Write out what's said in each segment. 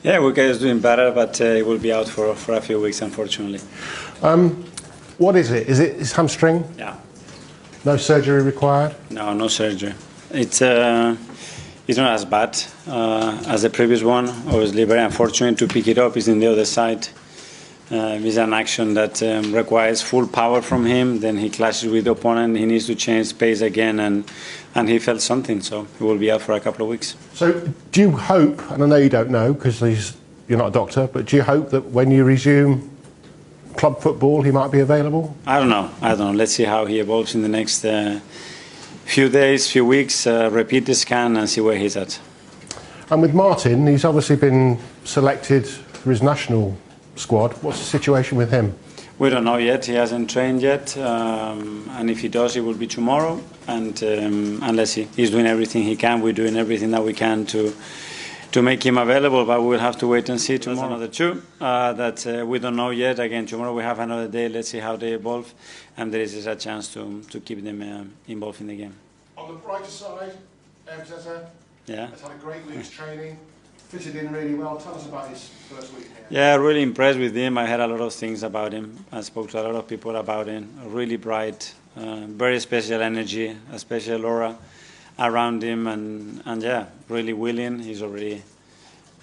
Yeah, Wicket is doing better, but he will be out for a few weeks, unfortunately. What is it? Is it his hamstring? Yeah. No surgery required? No, no surgery. It's not as bad as the previous one. Obviously, very unfortunate to pick it up. It's in the other side. It's an action that requires full power from him. Then he clashes with the opponent. He needs to change pace again, and he felt something. So he will be out for a couple of weeks. So do you hope, and I know you don't know because you're not a doctor, but do you hope that when you resume club football he might be available? I don't know. Let's see how he evolves in the next few days, few weeks. Repeat the scan and see where he's at. And with Martin, he's obviously been selected for his national squad. What's the situation with him? We don't know yet. He hasn't trained yet, and if he does, it will be tomorrow. And let's see. He's doing everything he can. We're doing everything that we can to make him available, but we'll have to wait and see tomorrow. That's another two that we don't know yet. Again, tomorrow we have another day. Let's see how they evolve, and there is a chance to keep them involved in the game. On the brighter side, Arteta has had a great week's training. Fitted in really well. Tell us about his first week here. Yeah, really impressed with him. I heard a lot of things about him. I spoke to a lot of people about him. Really bright, very special energy, a special aura around him, and yeah, really willing. He's already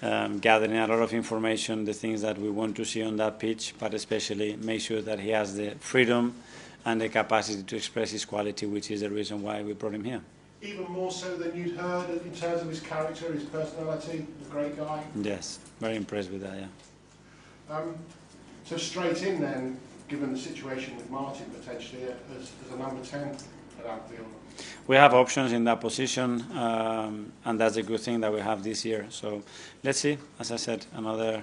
gathering a lot of information, the things that we want to see on that pitch, but especially make sure that he has the freedom and the capacity to express his quality, which is the reason why we brought him here. Even more so than you'd heard in terms of his character, his personality, a great guy? Yes, very impressed with that, yeah. So straight in then, given the situation with Martin potentially as a number 10 at Anfield? We have options in that position, and that's a good thing that we have this year. So let's see, as I said, another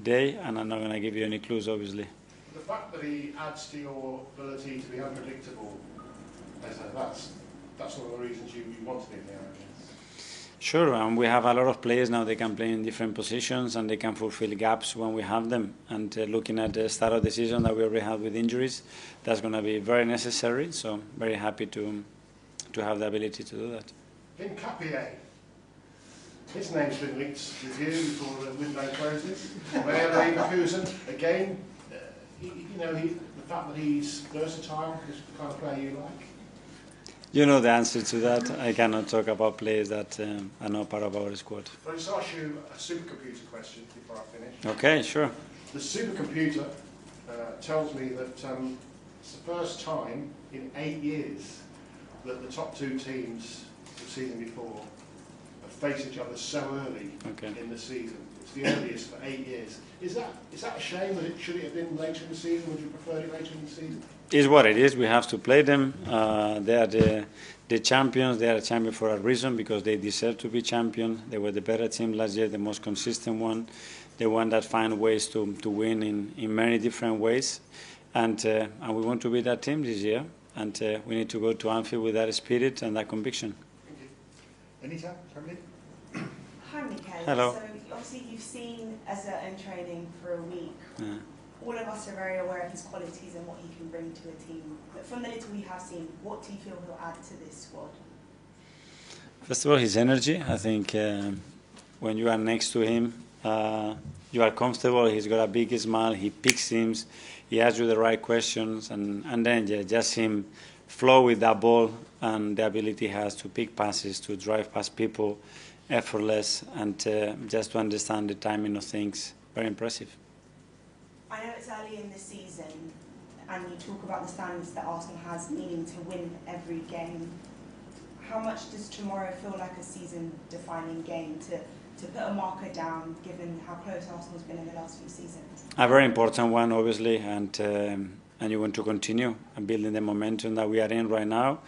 day, and I'm not going to give you any clues, obviously. The fact that he adds to your ability to be unpredictable, that's one of the reasons you wanted him there, I guess. Sure, and we have a lot of players now. They can play in different positions and they can fulfill gaps when we have them. And looking at the start of the season that we already had with injuries, that's going to be very necessary. So very happy to have the ability to do that. Hincapié. His name's been linked with you before the window closes. Bayer Leverkusen, again, the fact that he's versatile is the kind of player you like. You know the answer to that. I cannot talk about players that are not part of our squad. I'll just ask you a supercomputer question before I finish. Okay, sure. The supercomputer tells me that it's the first time in 8 years that the top two teams the season before have faced each other so early in the season. It's the earliest for 8 years. Is that a shame? Should it have been later in the season? Would you prefer it later in the season? Is what it is. We have to play them. They are the champions. They are a champion for a reason because they deserve to be champion. They were the better team last year, the most consistent one, the one that find ways to win in many different ways. And we want to be that team this year. And we need to go to Anfield with that spirit and that conviction. Thank you. Anita, Premier League? Hi, Mikel. Hello. So obviously you've seen Eza in training for a week. Yeah. All of us are very aware of his qualities and what he can bring to a team. But from the little we have seen, what do you feel he'll add to this squad? First of all, his energy. I think when you are next to him, you are comfortable. He's got a big smile. He picks teams. He asks you the right questions. And then just him flow with that ball and the ability he has to pick passes, to drive past people, effortless, and just to understand the timing of things. Very impressive. I know it's early in the season, and you talk about the standards that Arsenal has, meaning to win every game. How much does tomorrow feel like a season-defining game to put a marker down, given how close Arsenal's been in the last few seasons? A very important one, obviously, and you want to continue building the momentum that we are in right now,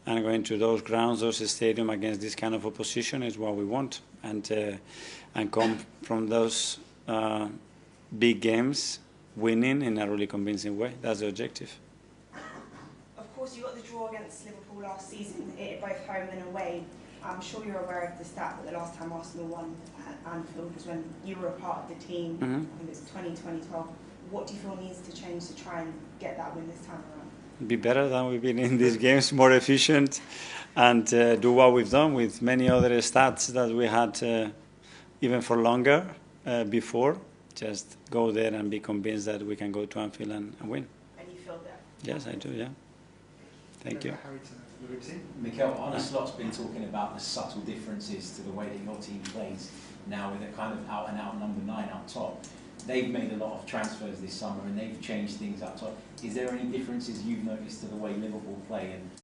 and going to those grounds, those stadiums against this kind of opposition is what we want, and come from those big games winning in a really convincing way. That's the objective. Of course, you got the draw against Liverpool last season, both home and away. I'm sure you're aware of the stat that the last time Arsenal won at Anfield was when you were a part of the team. I think it's 2012. What do you feel needs to change to try and get that win this time around? Be better than we've been in these games, more efficient, and do what we've done with many other stats that we had even for longer. before. Just go there and be convinced that we can go to Anfield and win. And you feel that? Yes, I do, yeah. Thank you. Mikel, Arne Slot's been talking about the subtle differences to the way that your team plays now with a kind of out-and-out number 9 up top. They've made a lot of transfers this summer and they've changed things up top. Is there any differences you've noticed to the way Liverpool play? And